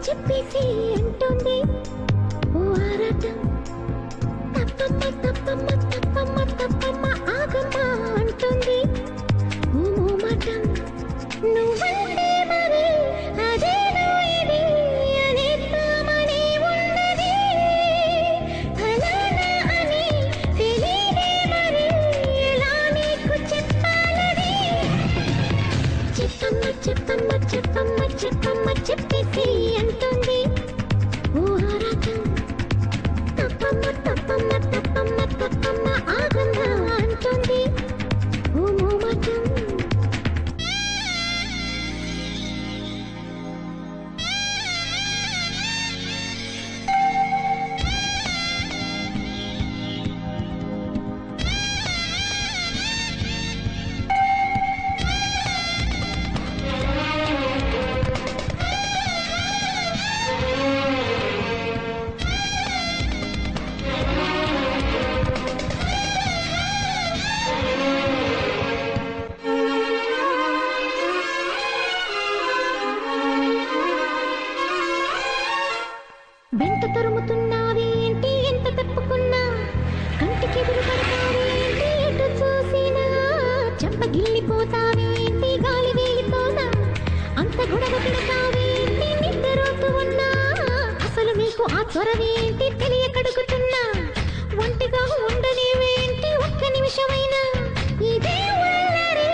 చెప్పేసి అంటుంది ఓ ఆరాటం తప్పమ్మ తప్పమ్మ తప్పమ్మ తప్పమ్మ ఆగమ్మ అంటుంది ఓ మోమాటం నువ్వంటే మరి అదేనో ఇది అనేద్దామని ఉన్నది ఫలానా అని తెలియదే మరి ఎలా నీకు చెప్పాలని చెప్పమ్మ చెప్పమ్మ చెప్పమ్మ చెప్పమ్మ చెప్పేసి అంటుంది ఓ ఆరాటం తప్పమ్మ తప్పమ్మ తప్పమ్మ తప్పమ్మ ఆగమ్మ అంటుంది ఓ మోమాటం వెంట తరుముతున్నావేంటి ఎంత తప్పుకున్నా కంటికి ఎదురుపడతావేంటి ఎటు చూసినా చెంపగిల్లిపోతావేంటి గాలి వేలితోనా అంత గొడవ పెడతావేంటి నిద్రపోతూ ఉన్నా అసలు నీకు ఆ చొరవేంటి తెలియకడుగుతున్నా ఒంటిగా ఉండనివేంటి ఒక్క నిమిషమైనా ఇదే వల్లరే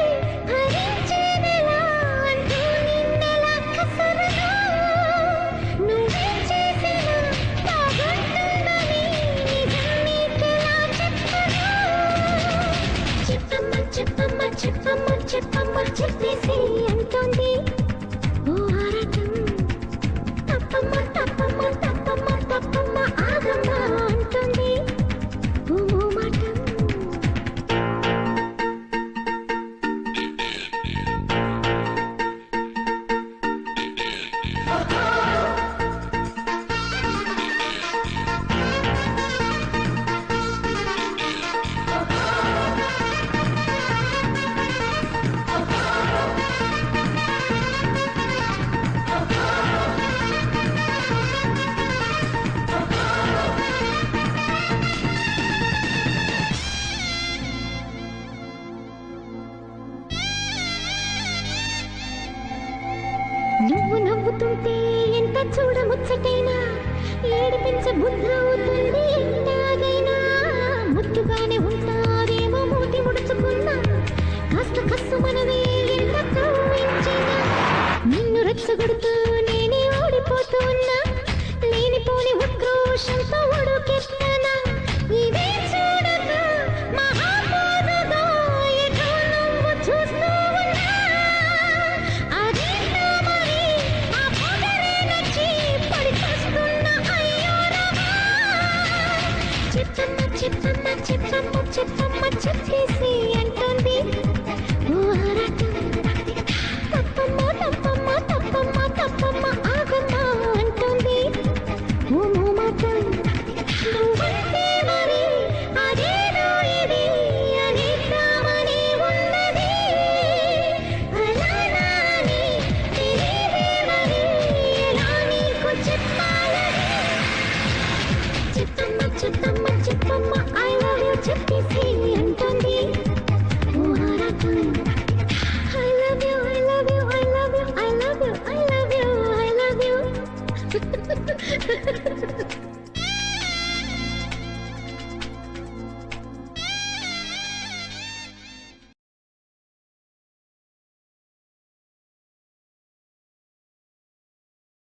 భరించేదెలా అంటూ నిన్నెలా కసరగా నువ్వే చెప్పమ్మ చెప్పమ్మ చెప్పమ్మ చెప్పేసి అంటుంది ఓ ఆరాటం తప్పమ్మ తప్పమ్మ తప్పమ్మ తప్పమ్మ ఆగమ్మ అంటుంది ఓ మోమాటం నువ్వు నవ్వుతుంటే ఎంత చూడముచ్చటైనా ఏడిపించ బుద్ధవుతుంది ఎంతగైనా ముద్దుగానే ఉంటావేమో మూతి ముడుచుకున్నా కాస్త కస్సు మనవే ఎంత కవ్వించినా నిన్ను రెచ్చగొడుతూ